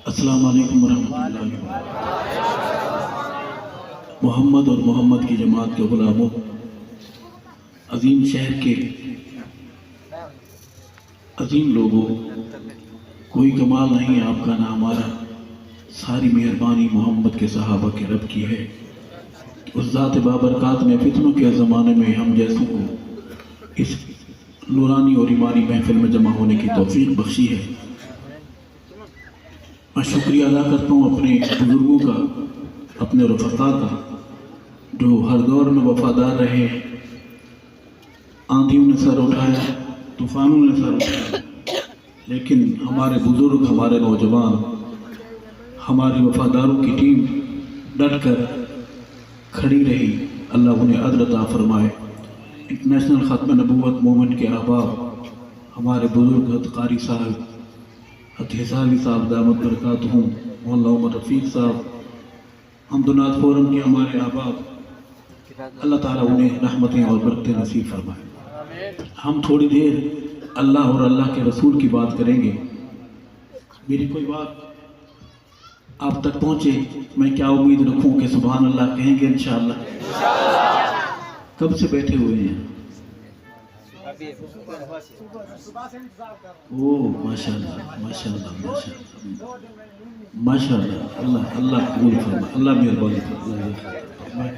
السلام علیکم ورحمۃ اللہ وبرکاتہ۔ محمد اور محمد کی جماعت کے غلاموں، عظیم شہر کے عظیم لوگوں، کوئی کمال نہیں آپ کا نہ ہمارا، ساری مہربانی محمد کے صحابہ کے رب کی ہے۔ اس ذات بابرکات نے فتنوں کے زمانے میں ہم جیسوں کو اس نورانی اور ایمانی محفل میں جمع ہونے کی توفیق بخشی ہے۔ میں شکریہ ادا کرتا ہوں اپنے بزرگوں کا، اپنے رفقا کا، جو ہر دور میں وفادار رہے۔ آندھیوں نے سر اٹھایا، طوفانوں نے سر اٹھایا، لیکن ہمارے بزرگ، ہمارے نوجوان، ہماری وفاداروں کی ٹیم ڈٹ کر کھڑی رہی۔ اللہ انہیں اجر عطا فرمائے۔ انٹرنیشنل ختم نبوت مومنٹ کے احباب، ہمارے بزرگ حضرت قاری صاحب، حضرت حسابی صاحب دامت برکاتہم، مولانا عمر رفیق صاحب، حمد و نعت فورم کے ہمارے احباب، اللہ تعالیٰ انہیں رحمتیں اور برکتیں نصیب فرمائے۔ ہم تھوڑی دیر اللہ اور اللہ کے رسول کی بات کریں گے۔ میری کوئی بات آپ تک پہنچے، میں کیا امید رکھوں کہ سبحان اللہ کہیں گے انشاءاللہ؟ کب سے بیٹھے ہوئے ہیں؟ ماشاءاللہ ماشاءاللہ ماشاءاللہ، اللہ اللہ قبول فرمائے، اللہ مہربانی فرمائے۔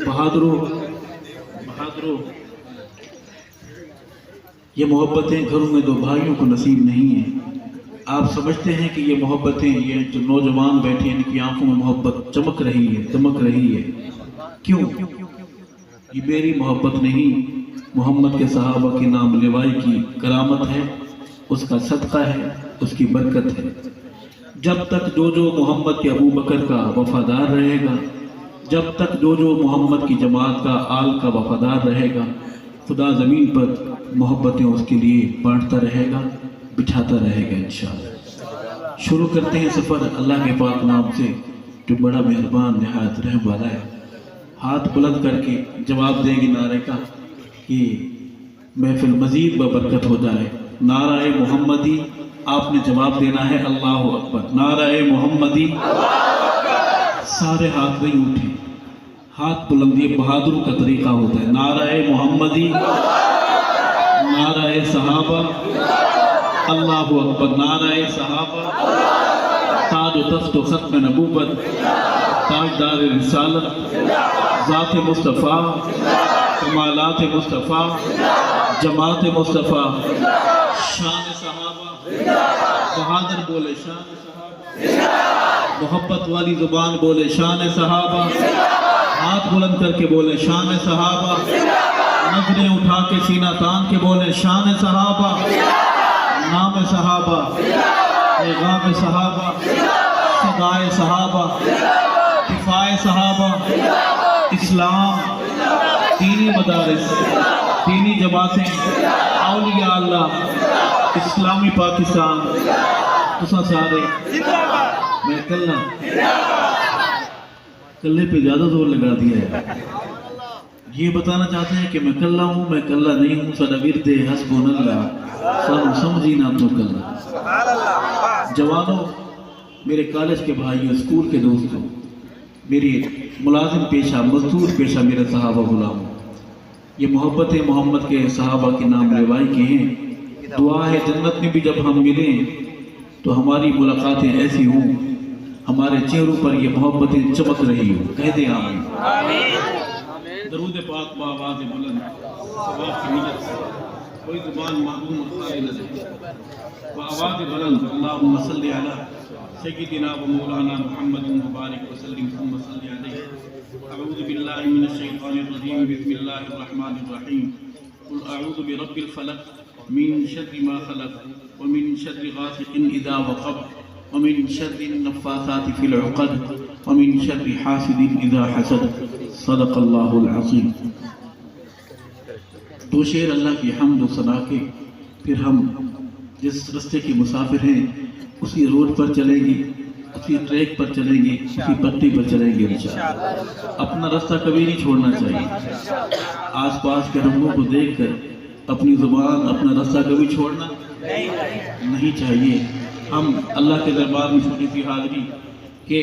بہادروں، یہ محبتیں گھروں میں دو بھائیوں کو نصیب نہیں ہیں۔ آپ سمجھتے ہیں کہ یہ محبتیں، یہ جو نوجوان بیٹھے ہیں ان کی آنکھوں میں محبت چمک رہی ہے، دمک رہی ہے، کیوں؟ یہ میری محبت نہیں، محمد کے صحابہ کی نام لیوائی کی کرامت ہے، اس کا صدقہ ہے، اس کی برکت ہے۔ جب تک جو محمد کے ابو بکر کا وفادار رہے گا، جب تک جو محمد کی جماعت کا آل کا وفادار رہے گا، خدا زمین پر محبتیں اس کے لیے بانٹتا رہے گا، بٹھاتا رہے گا انشاءاللہ۔ شروع کرتے ہیں سفر اللہ کے پاک نام سے جو بڑا مہربان نہایت رحم والا ہے۔ ہاتھ بلند کر کے جواب دیں گے نعرے کا کہ محفل مزید ببرکت ہو جائے۔ نعرہ محمدی، آپ نے جواب دینا ہے اللہ اکبر۔ نعرہ محمدی، سارے ہاتھ نہیں اٹھے، ہاتھ بلند، یہ بہادروں کا طریقہ ہوتا ہے۔ نعرہ محمدی، نعرہ صحابہ، اللہ اکبر، نعرہ صحابہ، تاج و تخت و ختم نبوت، تاجدار رسالت، ذات مصطفیٰ، کمالات مصطفیٰ، جماعت مصطفیٰ، شان صحابہ، بہادر بولے شان صحابہ، محبت والی زبان بولے شان صحابہ، ہاتھ بلند کر کے بولے شان صحابہ، نظریں اٹھا کے سینہ تان کے بولے شان صحابہ، نام صحابہ، پیغام صحابہ، صدائے صحابہ، دفاع صحابہ، اسلام، دینی مدارس، دینی جماعتیں، اولیاء اللہ، اسلامی پاکستان، تسا سارے میں کلے پہ زیادہ زور لگا دیا ہے۔ یہ بتانا چاہتے ہیں کہ میں کلہ ہوں، میں کلہ نہیں ہوں، سن ورد حسبن اللہ، سن سمجھی نہ تو کلہ۔ جوانوں، میرے کالج کے بھائیوں، اسکول کے دوستوں، میری ملازم پیشہ، مزدور پیشہ میرے صحابہ غلاموں، یہ محبت محمد کے صحابہ کے نام لیوائی کے ہیں۔ دعا ہے جنت میں بھی جب ہم ملیں تو ہماری ملاقاتیں ایسی ہوں، ہمارے چہروں پر یہ محبتیں چمک رہی ہوں۔ کہہ دیں آمین۔ درود پاک بآواز بلند، ثواب کی نیت سے کوئی زبان معدوم اور خالی نہ رہے۔ بآواز بلند، اللہم صلی علی سیدنا و مولانا محمد مبارک وسلم ثم صلی علیہ۔ اعوذ باللہ من الشیطان الرجیم، بسم اللہ الرحمن الرحیم۔ قل اعوذ برب الفلق من شر ما خلق ومن شر غاسق اذا وقب ومن شر النفاثات في العقد ومن شر حاسد اذا حسد، صدق اللہ العظیم۔ دو شعر اللہ کی حمد و ثنا کے پھر ہم جس رستے کے مسافر ہیں اسی روڈ پر چلیں گے، اسی ٹریک پر چلیں گے، اسی پٹی پر چلیں گے انشاءاللہ۔ اپنا راستہ کبھی نہیں چھوڑنا چاہیے۔ آس پاس کے رنگوں کو دیکھ کر اپنی زبان، اپنا راستہ کبھی چھوڑنا نہیں چاہیے۔ ہم اللہ کے دربار میں چھوٹی سی حاضری کہ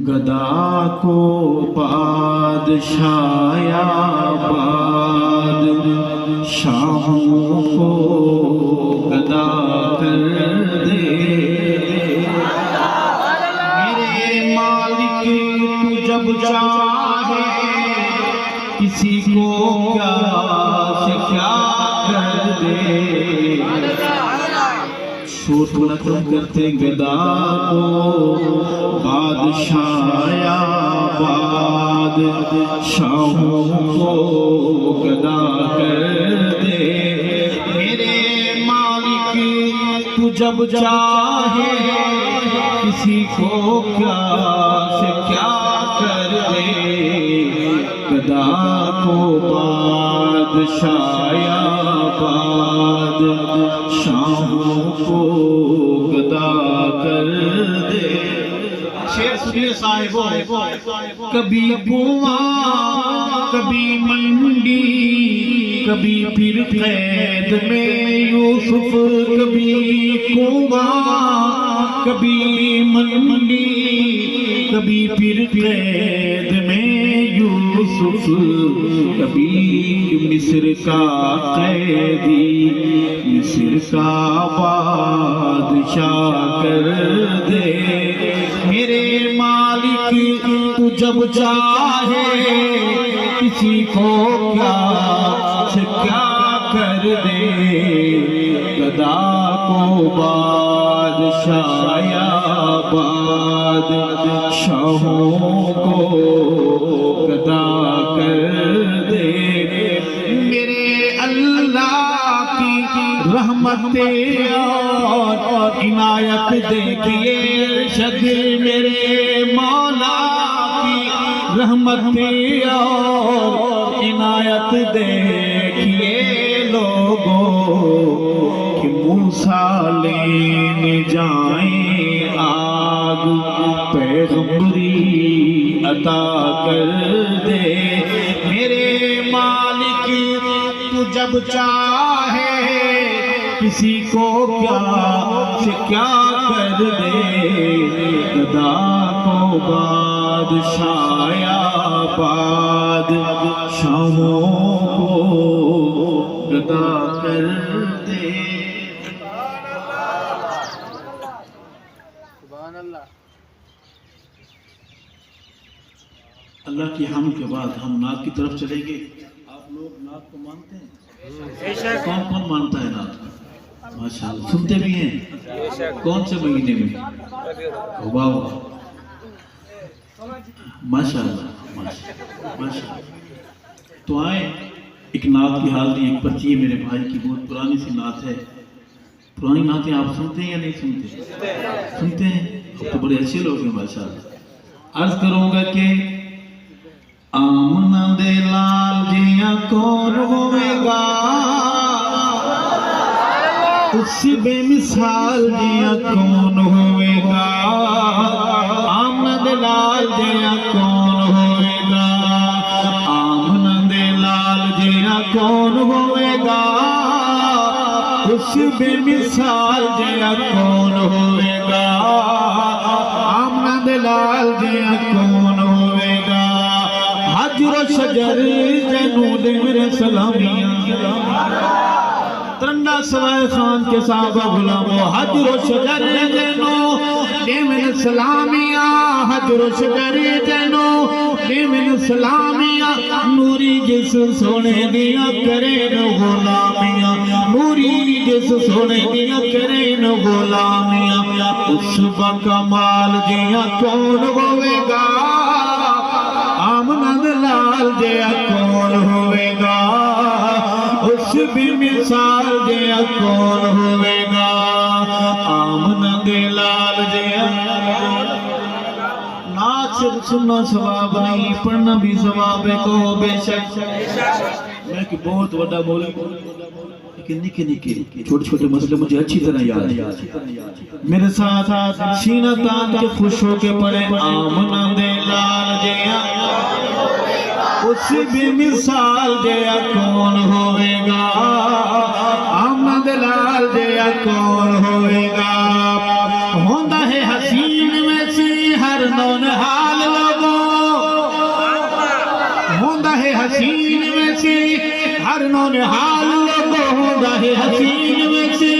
گدا کو بادشاہ آباد، شاہوں کو گدا کر دے، میرے مالک تو جب چاہے کسی کو کیا سے کیا کر دے۔ شور تھوڑا کم کرتے گدا کو بادشاہ آباد، شاہوں کو گدا کر دے، میرے مالک تو جب چاہے کسی کو کیا سے کیا کر دے۔ گدا کو بادشاہ آباد، شاہوں کو گدا کر دے۔ شیر سنیے صاحبوں، کبھی کنواں کبھی منڈی، کبھی پھر قید میں یوسف، کبھی کنواں کبھی منڈی، کبھی پھر قید میں یوسف، کبھی مصر کا قیدی، مصر کا بادشاہ کر دے، میرے مالک تو جب چاہے کسی کو کیا سے کیا کر دے۔ گدا کو بادشاہ آباد، شاہوں کو گدا کر دے، میرے اللہ کی رحمت اور عنایت دیکھیے، ارشد میرے مولا کی رحمت اور عنایت دیکھیے لوگوں، کہ موسیٰ لینے جائیں آگ، پیغمبری عطا کر دے، میرے مالک تو جب چاہے کسی کو کیا سے کیا کر دے۔ گدا کو بادشاہ آباد، شاہوں کو گدا کر دے۔ اللہ کی حمد کے بعد ہم نعت کی طرف چلیں گے۔ آپ لوگ نعت کو مانتے ہیں؟ کون کون مانتا ہے نعت کو؟ ماشاءاللہ، سنتے بھی ہیں؟ کون سے مہینے میں؟ واہ ماشاءاللہ ماشاءاللہ۔ تو آئیں، ایک نعت کی حاضری، ایک پرچی ہے میرے بھائی کی، بہت پرانی سی نعت ہے۔ پرانی نعتیں آپ سنتے ہیں یا نہیں سنتے؟ سنتے ہیں؟ تو بڑے اچھے لوگ ہیں ماشاءاللہ۔ عرض کروں گا کہ آمنہ دے لال جیاں کون ہوئے گا، اس بے مثال جیاں کون ہوئے گا، آمنہ دے لال جیاں کون ہوئے گا، آمنہ دے لال جیاں کون ہوئے گا، اس بے مثال جیاں کون ہوئے گا، آمنہ دے لال جیاں کون ہوئے گا۔ حجر و شجر جنود میرے سلامیاں، ترنڈا سوائے خان کے صحابہ غلاموں، حجر و شجر جنود میرے سلامیاں، حجر و شجر جنود میرے سلامیاں، نوری جس سونے دیا کرے نو غلامیاں، نوری جس سونے دیا کرے نو غلامیاں، اس با کمال دیا کون ہوئے گا، آمنہ دے لال جیا کون ہوئے گا، اس بھی مثال جیا کون ہوئے گا، آمنہ دے لال جیا۔ نعت صرف سننا ثواب نہیں، پڑھنا بھی ثواب ہے، کو بے شک میں کہ بہت بڑا مولوی لیکن نکے نکے چھوٹے چھوٹے مسئلے مجھے اچھی طرح یاد ہے. میرے ساتھ سینہ تان کے خوش ہو کے پڑھے آمنہ دے لال جیا اس بھی مثال جیا کون ہوئے گا. آمنہ دے لال جیا کون ہوئے گا. ہوندہ ہے حسین میں سی ہر نونہال لوگوں. ہوندہ ہے حسین میں سی ہر نونہال لوگوں. ہوندہ ہے حسین میں سی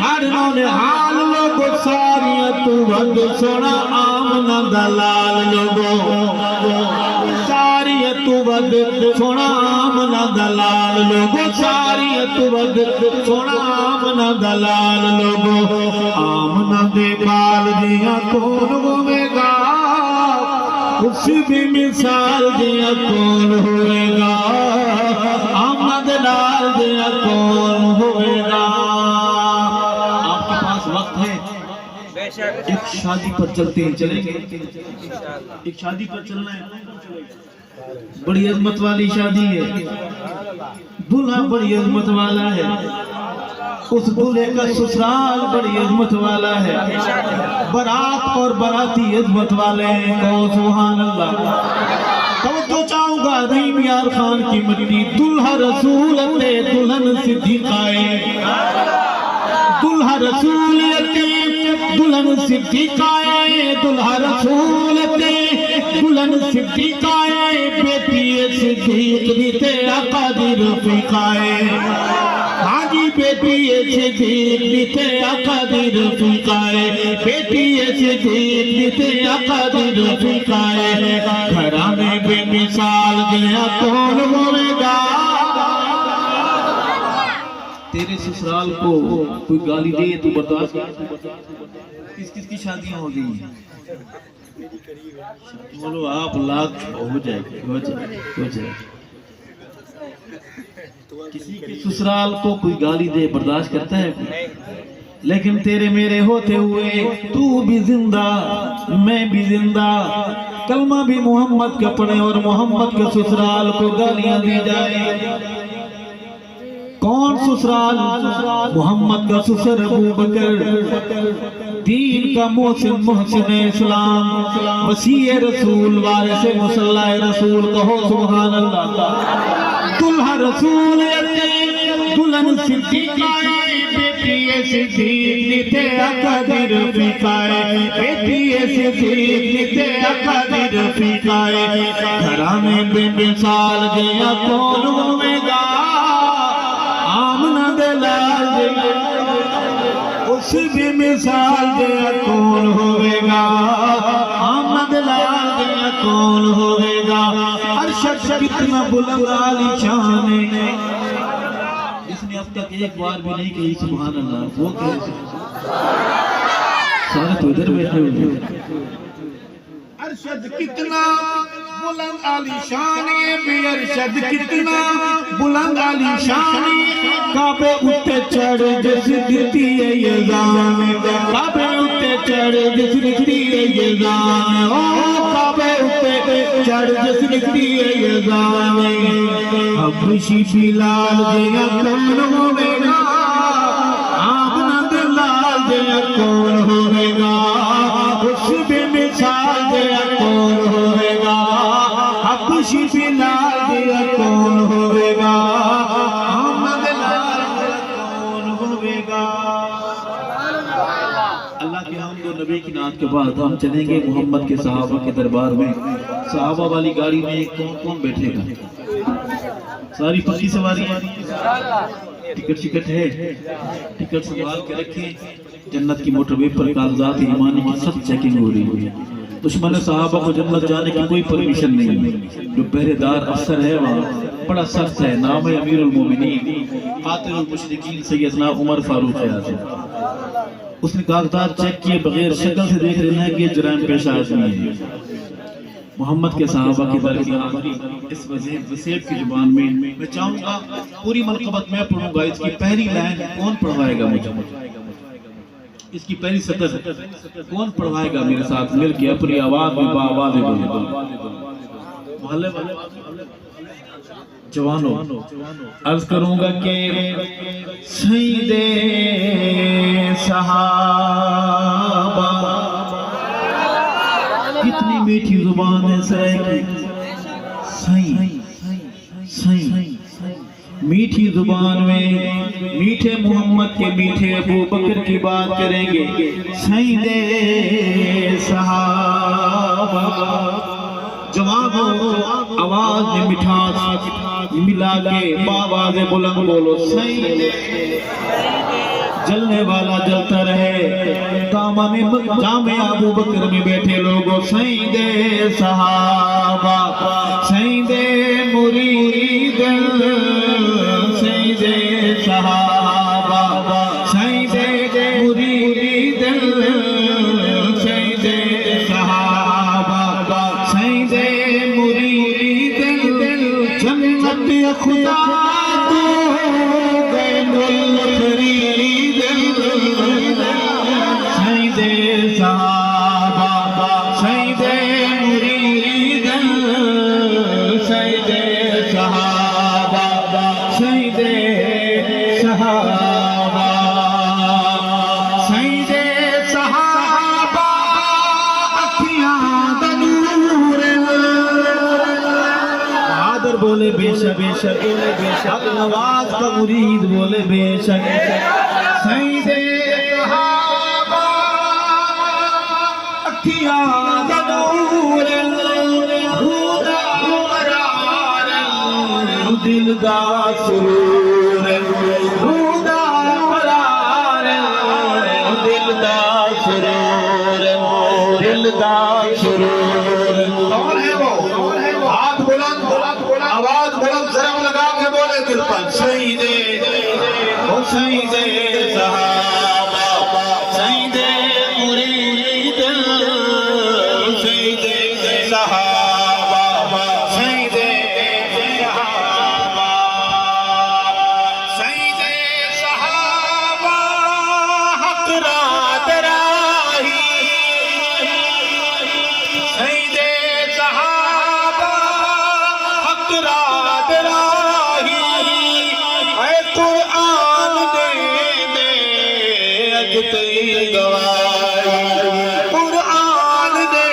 ہر نونہال لوگوں. ساریاں تو ود سونا آمنہ دلال لوگوں. ساریاں تو ود سونا آمنہ دلال لوگوں. ساریاں تو ود سونا آمنہ دلال لوگوں. آمنہ دے بال دیا کون ہوئے گا. اس بھی مثال دیا کون ہوئے گا. آمنہ دلال دیا کون ہوئے گا. آپ کے پاس وقت ہے ایک شادی پر چلتے ہیں. چلیں گے ایک شادی پر چلنا ہے. بڑی عظمت والی شادی ہے. دلہا بڑی عظمت والا ہے. اس دلہے کا سسرال بڑی عظمت والا ہے. برات اور براتی عظمت والے ہیں. کہو سبحان اللہ. توجہ چاہوں گا رحیم یار خان کی مٹی. دلہا رسول تے دلہن صدیقائے. دلہا رسول تے دلہن صدیقائے. دلہا رسول تے دلہن صدیقائے. بیٹی صدیق دیتے آقا دی رفیقائے. ہاں جی بیٹی صدیق دیتے آقا دی رفیقائے. بیٹی صدیق دیتے آقا دی رفیقائے. گھرانے بے مثال گیا کون ہوئے گا. تیرے سسرال کو کوئی گالی دے تو برداشت کس کس کی شادیاں ہو گئی ہیں. بولو آپ لاکھ ہو جائے ہو جائے. کسی کے سسرال کو کوئی گالی دے برداشت کرتا ہے. لیکن تیرے میرے ہوتے ہوئے تو بھی زندہ میں بھی زندہ. کلمہ بھی محمد کا پڑھے اور محمد کے سسرال کو گالیاں دی جائے. کون سسرال؟ محمد کا سسر ابو بکر. دین کا محسن اسلام. مسیح رسول وارث مصلی رسول. کہو سبحان اللہ. دلہا رسول دلہن صدیقائے. بیٹی صدیق دیتے آقا دی رفیقائے. بیٹی صدیق دیتے آقا دی رفیقائے. گھرانے بے مثال گیا کون ہوئے گا. آمنہ دلال دیا اس بھی مثال دیا کون ہوئے گا. آمنہ دلال دیا کون ہوئے گا. ہر شخص کتنا بلند عالی شان ہے. اس نے اب تک ایک بار بھی نہیں کہی سبحان اللہ. وہ کہے سارے تو ادھر بیٹھے ہوئے. ارشد کتنا بلند عالی شان ہے. ارشد کتنا بلند عالی شان ہے. کعبے اٹھے چڑھ جس دیتی ہے یہ زان. کعبے اٹھے چڑھ جس دیتی ہے یہ زان. کعبے اٹھے چڑھ جس دیتی ہے یہ زان. حبشی بلال دیا کون ہوئے گا. آمنہ دلال دیا کون ہوئے گا. اس بھی مثال دیا کون ہوئے گا. حبشی بلال دیا کون ہوئے گا. آمنہ دلال دیا کون ہوئے گا. اللہ کے حمد و نبی کی نعت کے بعد ہم چلیں گے محمد کے صحابہ کے دربار میں. صحابہ والی گاڑی میں کون کون بیٹھے گا. ساری پکی سواری ٹکٹ ہے. ٹکٹ سنبھال کے رکھیں. جنت کی موٹر وے پر کاغذات ایمانی کی سب چیکنگ ہو رہی ہے. دشمن صحابہ کو جنت جانے کی کوئی پرمیشن نہیں. جو پہرے دار افسر ہے وہاں بڑا سخت ہے. نام ہے امیر المومنین قاتل المشرکین سیدنا عمر فاروق اعظم. اس نے کاغذات چیک کیے بغیر شکل سے دیکھ رہے ہیں کہ یہ جرائم پیشہ آدمی ہے. محمد کے صحابہ کی درگاہ اس وسیع کی زبان میں چاہوں گا پوری منقبت میں پڑھوں گا. اس کی پہلی لائن کون پڑھوائے گا مجھے. اس کی پہلی سطر کون پڑھوائے گا میرے ساتھ مل کے اپنی آواز میں باآواز بولے. محلے والے جوانوں عرض کروں گا کہ سید صحابہ کتنی میٹھی زبان ہے سائیں میٹھی زبان میں میٹھے محمد کے میٹھے ابو بکر کی بات کریں گے سید صحابہ جوانوں آواز میں مٹھاس ملا کے باواز بلند بولو سید جلنے والا جلتا رہے دامن جامع ابو بکر میں بیٹھے لوگوں سید صحابہ سید مرید سید صحابہ سید مرید سید صحابہ سید مرید جنت خدا تو بین الخرید سید صحابہ سید مرید سید صحابہ سید صحابہ سید صحابہ اکھیاں دا نور بہادر بولے بے شک حق نواز کا مرید بولے بے شک سید صحابہ اکھیاں دا نور دل دا سرور رودا قرار دل دا سرور دل دا سرور کون ہے وہ ہاتھ بلند آواز بلند ضرب لگا کے بولے دل پر سید صحابہ سید مرید سید صحابہ سید قرآن دے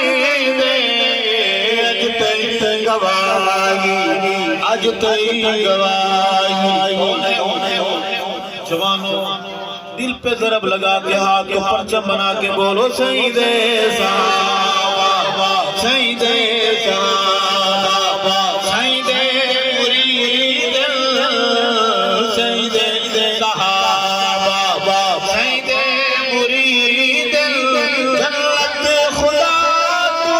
اج تئی گواہی جوانوں دل پہ ضرب لگا کے ہاتھ کو پرچم بنا کے بولو سید صحابہ سید صحابہ سید مرید سید صحابہ سید مرید جنت خدا تو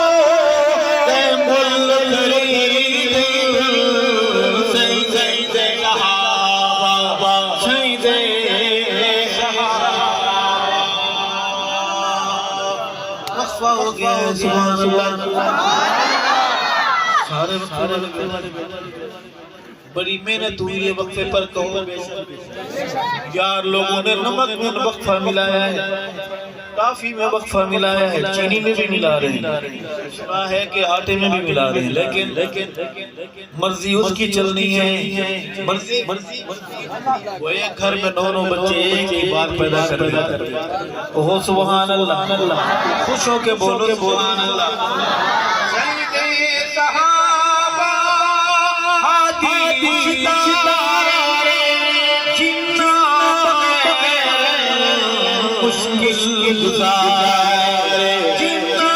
اے ملک رید سید صحابہ سید وقفہ ہو گیا ہے سبحان اللہ سارے بڑی محنت ہوئی ہے وقفے پر کہو یار لوگوں نے نمک میں وقفہ ملایا ہے کافی میں وقفہ ملایا ہے چینی میں بھی ملا رہے ہیں سنا ہے کہ آٹے میں بھی ملا رہے ہیں لیکن مرضی اس کی چلنی ہے مرضی وہ ایک گھر میں 9 بچے ایک ہی بار پیدا کر رہے ہیں اوہ سبحان اللہ خوش ہو کے بولو سبحان اللہ سید صحابہ ہادی ستارے جنہ مشکل گزارے جنہ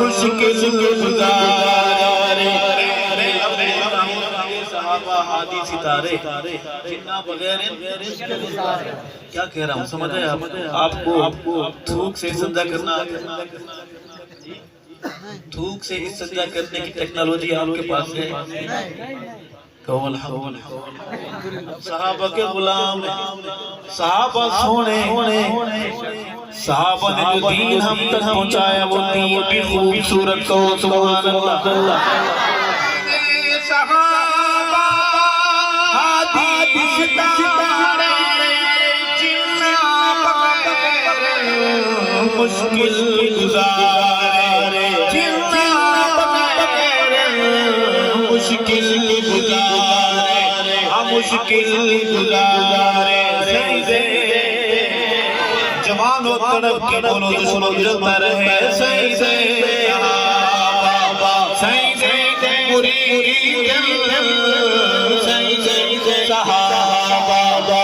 مشکل گزارے صحابہ ہادی ستارے جنہ بغیر کیا کہہ رہا ہوں سمجھ رہے ہیں آپ کو تھوک سے سجدہ کرنا تھوک سے سجدہ کرنے کی ٹیکنالوجی آپ کے پاس ہے کہو الحمد صحابہ کے غلام صحابہ سونے صحابہ نے جو دین ہم تک پہنچایا وہ دین بھی خوبصورت کہو سبحان اللہ صحابہ ہادی ستارے جنہ مشکل گزارے جنہ مشکل گزارے سجدے جوانوں تڑپ کے بولو دشمن جلتا رہے سجدے سجدے مرید دل سجدے صحابہ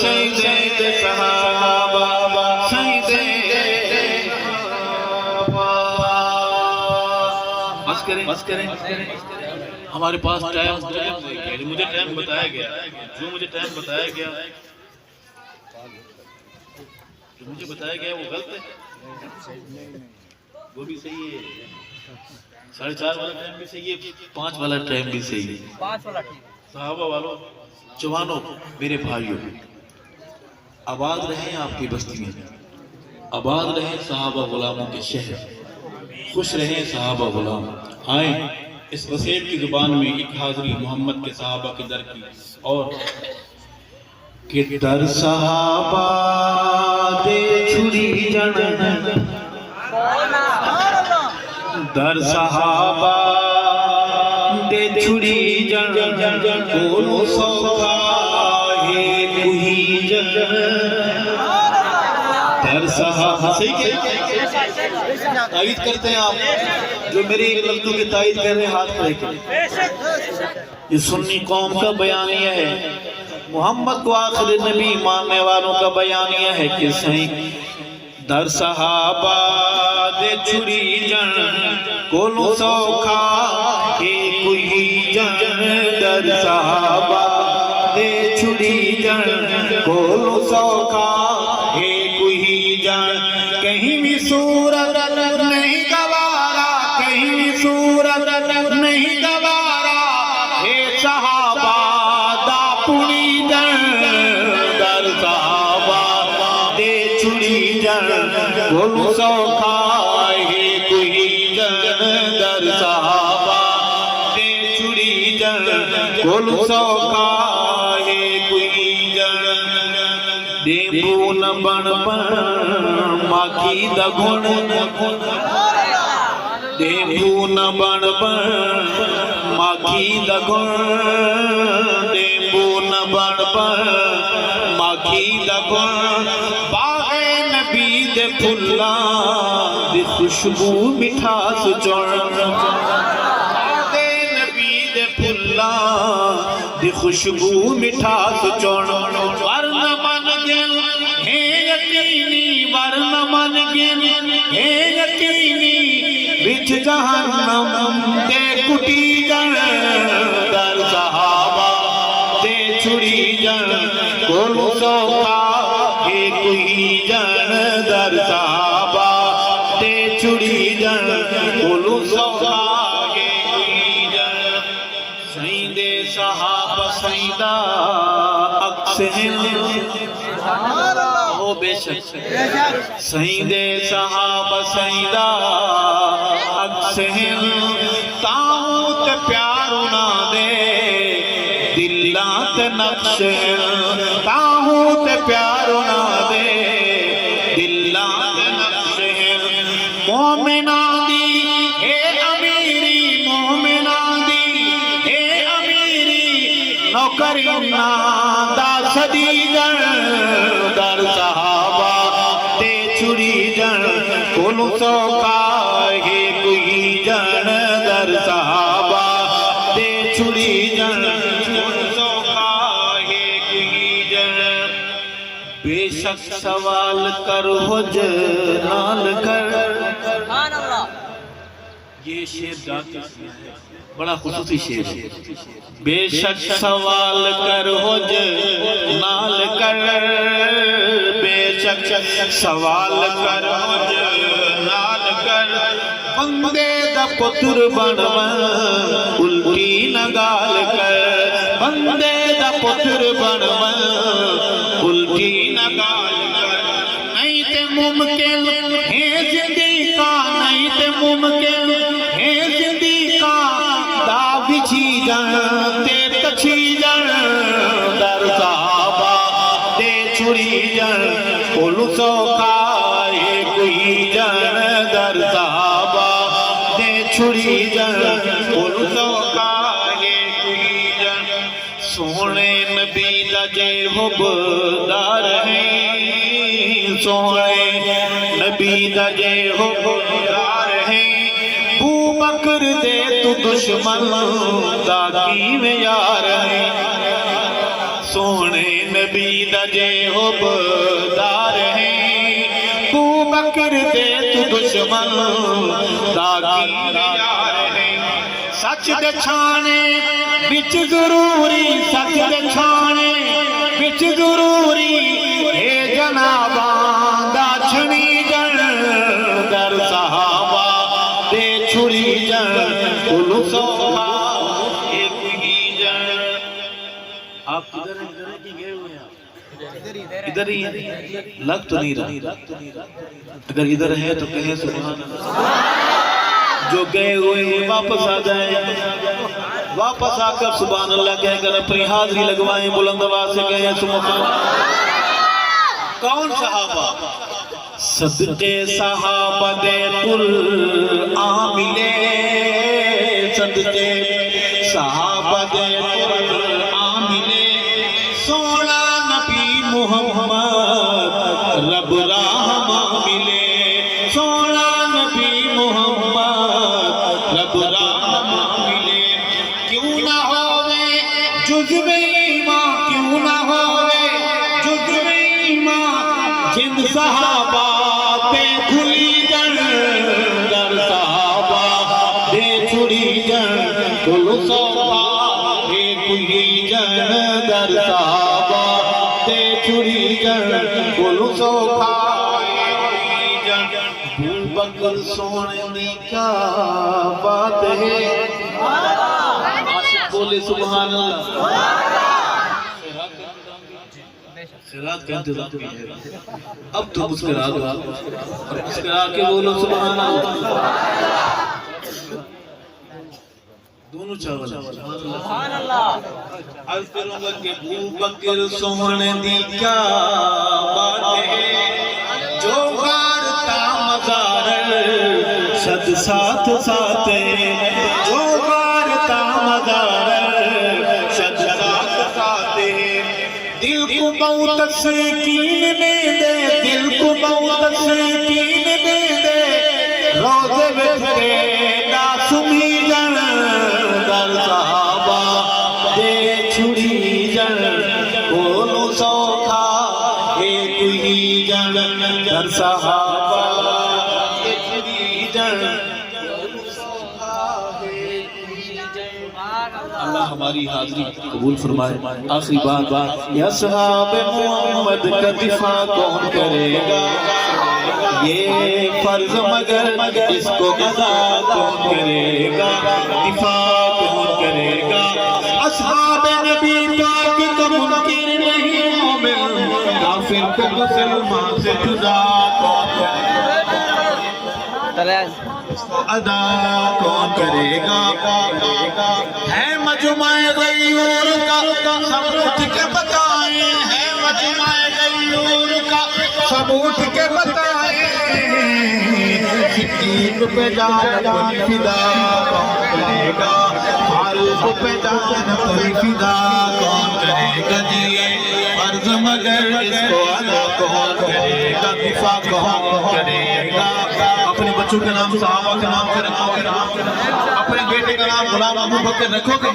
سجدے صحابہ سجدے زبان بس کریں ہمارے پاس ٹائم مجھے ٹائم بتایا گیا جو مجھے ٹائم بتایا گیا جو مجھے بتایا گیا وہ غلط ہے وہ بھی صحیح ہے 4:30 والا ٹائم بھی صحیح ہے 5 والا ٹائم بھی صحیح ہے 5 والا ٹھیک صحابہ والوں جوانوں میرے بھائیوں آباد رہیں آپ کی بستی میں آباد رہیں صحابہ غلاموں کے شہر خوش رہیں صحابہ غلام آئیں اس وسیب کی زبان میں ایک حاضری محمد کے صحابہ کے در کی اور کہ در صحابہ دے چھڑی جن در صحابہ دے چھڑی جن کونو سوائے کوئی جن در صحابہ صحیح کہ تائید کرتے ہیں آپ جو میری لفظوں کی تائید کر رہے ہاتھ کھڑے کریں یہ سنی قوم کا بیانیہ ہے محمد کو آخر نبی ماننے والوں کا بیانیہ ہے کہ صحیح در صحابہ دے چھڑی جن کونو سوکھا کہ کوئی جن در صحابہ دے چھڑی جن کونو سوکھا کہ کوئی جن کہیں بھی صورت نہیں گوارا کہیں بھی صورت نہیں گوارا اے صحابہ دا پوری جن در صحابہ دے چھڑی جن کونو سوکھا ہے کوئی جن در صحابہ دے چھڑی جن کونو سوکھا ہے کوئی جن دیبو نہ بن ماکی دا گھن دیبو نہ بن ماکی دا گھن دیبو نہ بن ماکی دا گھن باغ نبی دے پھلا دی خوشبو مٹھاس چڑ باغ نبی دے پھلا دی خوشبو مٹھاس چڑ ورنہ من گل ہے یقینی ورنہ من گل ہے یقینی بچ جہنم دے کٹی جن در صحابہ دے چھڑی جن کونو سوکھا ہے کوئی جن در صحابہ دے چھڑی جن کونو سوکھا ہے کوئی جن سیندے صحابہ سیدہ اکسہن ہو بے شک سیندے صحابہ سیدہ اکسہن تاؤت پیارو نہ دے دلات نقش تاؤت پیارو نہ دے دلات نقش مومنان دی اے امیری مومنان دی اے امیری نوکرینا دا صدی جن در صحابہ دے چھڑی جن کونو سوکھا ہے کوئی جن در صحابہ دے چھڑی جن کونو سوکھا ہے کوئی جن بے شک سوال کر حج نال کر یہ شعر جاتی بڑا خصوصی شعر ہے بے شک سوال کر حج نال کر سوال کر نال کر بندے دا پتر بنوا الٹی نہ گال کر بندے دا پتر بنوا الٹی نہ گال کر نہیں تے ممکن ہے زندگی کا نہیں تے ممکن ہے زندگی کا دا بچھی جان تے تچھی جان در صحابہ دے چھڑی جان کولو سوکھائے کوئی جان در صحابہ دے چھڑی جان کولو سوکھائے کوئی جان سونے نبی دا جے حبدار ہیں سونے نبی دا جے حبدار ہیں بو بکر دے تو دشمن دا کیم یار ہیں سونے نبی دا جے حبدار ہیں بو بکر دے تو دشمن دا کیم یار ہیں سچ دے چھانے بچ ضروری سچ دے چھانے بچ ضروری اے جناباں دا چھنی جن در صحابہ دے چھڑی جن کلو سوکھا ایک ہی جن آپ کدھر ہیں کی گئے ہوئے ہیں ادھر ہی ہیں لگ تو نہیں رہا اگر ادھر ہے تو کہیں سبحان اللہ جو گئے ہوئے ہیں واپس آ جائیں واپس آ کر سبحان اللہ کہہ کر اپنی حاضری لگوائیں بلند آواز سے کہیں سبحان اللہ کون صحابہ صدقے صحابہ دے کل عاملے صدقے صحابہ دے کل عاملے سونا نبی محمد رب رحمہ ملے سونا نبی محمد رب رحمہ ملے کیوں نہ ہوئے جزو ایمان کیوں نہ ہوئے جزو ایمان جن صحابہ تے کھلی جن در صحابہ دے چھڑی جن کلو صحابہ دے کھلی جن در صحابہ دے چھڑی جن کلو صحابہ بو بکر سونے کا بات ہے بولے سبحان اللہ خیرات کا انتظام بھی ہے اب تو مسکرا دو اور مسکرا کے بولو سبحان اللہ دونوں چاول سبحان اللہ عرض کروں گا کہ بو بکر سونے دی کیا بات ہے جو غارتا مزار صد ساتھ ساتھ جو غارتا مزار صد ساتھ ساتھ دل کو بہت سکین دے دے دل کو بہت سکین دے دے روزے وچھے ناسمی جن در صحابہ دے چھڑی جن کولو سوکھا ایک ہی جن در صحابہ دے چھڑی جن کولو سوکھا ایک ہی جن اللہ ہماری حاضری قبول فرمائے آخری بات یا صحاب محمد کا دفاع کون کرے گا یہ فرض مگر اس کو قضا کون کرے گا دفاع کون کرے گا اصحاب نبی پاک تو منکر نہیں مومن کافر کو مسلمان سے جدا کون کرے گا ادا کون کرے گا ہے مجمع غیور کا سب اٹھ کے بتائیں ہے مجمع غیور کا سب اٹھ کے بتائیں صدیق پہ جان اپنی فدا کون کرے گا فاروق پہ جان اپنی فدا کون کرے گا جیے فرض مگر اس کو ادا کون کرے گا دفاع کون کرے گا اپنے بچوں کے نام صحابہ کے نام سے رکھو گے اپنے بیٹے کا نام غلام ابو بکر رکھو گے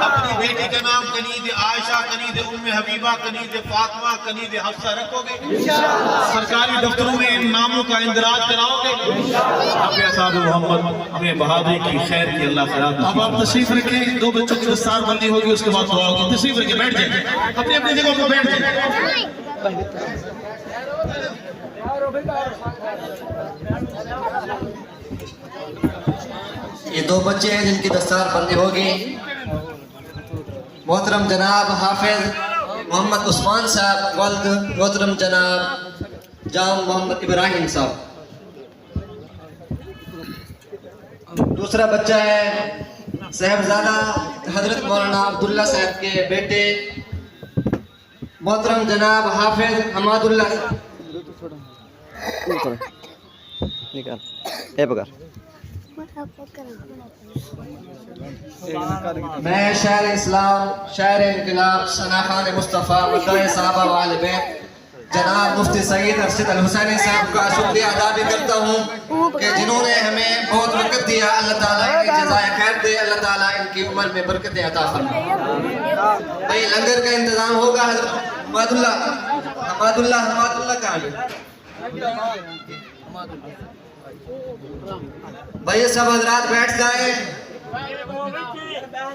اپنی بیٹی کا نام کنید عائشہ کنید ام حبیبہ کنید فاطمہ کنید حفصہ رکھو گے سرکاری دفتروں میں ان ناموں کا اندراج کراؤ گے اپنے اصحاب محمد ہمیں بہادری کی خیر کی اللہ خیرات اب آپ تشریف رکھیں دو بچوں کی دستار بندی ہوگی اس کے بعد دعا ہوگی تشریف رکھیں بیٹھ جائیں اپنی اپنی جگہ پر بیٹھ جائیں یہ دو بچے ہیں جن کی دستار بندی ہوگی. محترم جناب حافظ محمد عثمان صاحب ولد محترم جناب جام محمد ابراہیم صاحب. دوسرا بچہ ہے صاحبزادہ حضرت مولانا عبداللہ صاحب کے بیٹے محترم جناب حافظ حماد اللہ. میں شاعر اسلام شاعر انقلاب ثنا خان مصطفیٰ مدعی صحابہ وآل بیت جناب مفتی سعید ارشد الحسینی صاحب کا شکریہ ادا بھی کرتا ہوں کہ جنہوں نے ہمیں بہت وقت دیا. اللہ تعالیٰ ان کی جزائے خیر دے, اللہ تعالیٰ ان کی عمر میں برکتیں عطا فرمائے. بھائی لنگر کا انتظام ہوگا. حضرت حماد اللہ کہاں ہے بھائی؟ سب حضرات بیٹھ جائیں.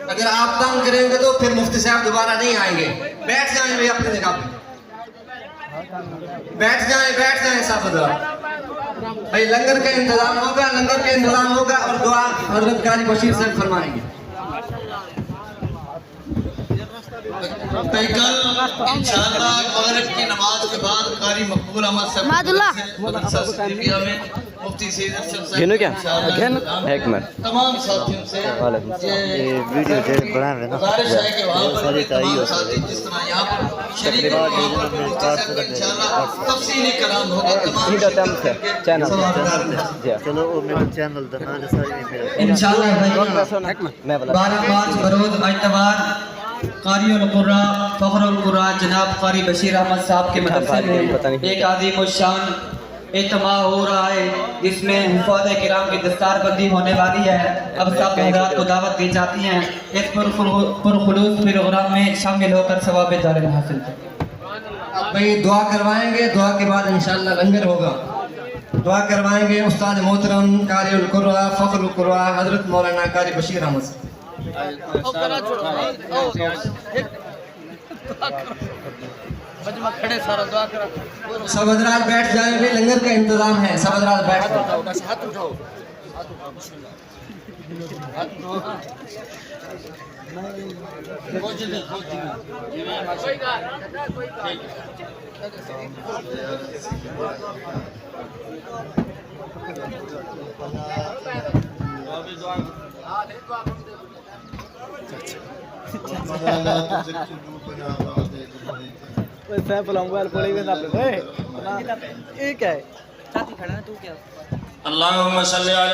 اگر آپ تنگ کریں گے تو پھر مفتی صاحب دوبارہ نہیں آئیں گے. بیٹھ جائیں بھائی اپنی جگہ پہ, بیٹھ جائیں سب حضرات. بھائی لنگر کا انتظام ہوگا اور دعا حضرت قاری بشیر صاحب فرمائیں گے. کل انشاءاللہ مغرب کی نماز کے بعد قاری مقبول احمد صاحب مدرسہ صدیقیہ میں مفتی سید ارشد صاحب تمام ساتھیوں سے گزارش ہے کہ وہاں پر تمام ساتھی جس طرح یہاں پر شریک ہیں وہاں پر مفتی صاحب کا انشاءاللہ تفصیلی کلام ہوگا. تمام انشاءاللہ بروز اتوار قاری القراء فخر القراء جناب قاری بشیر احمد صاحب کے مدرسے میں ایک عظیم الشان اجتماع ہو رہا ہے جس میں حفاظ کرام کی دستار بندی ہونے والی ہے. اب سب حضرات کو دعوت دی جاتی ہیں اس پرخلوص پروگرام میں شامل ہو کر ثواب جارح حاصل کریں. اب بھائی دعا کروائیں گے, دعا کے بعد انشاءاللہ لنگر ہوگا. دعا کروائیں گے استاد محترم قاری القراء فخر القراء حضرت مولانا قاری بشیر احمد صاحب. سب حضرات بیٹھ جائیں گے, لنگر کا انتظام ہے. سب حضرات بیٹھ جائیں. اللہم صلی علی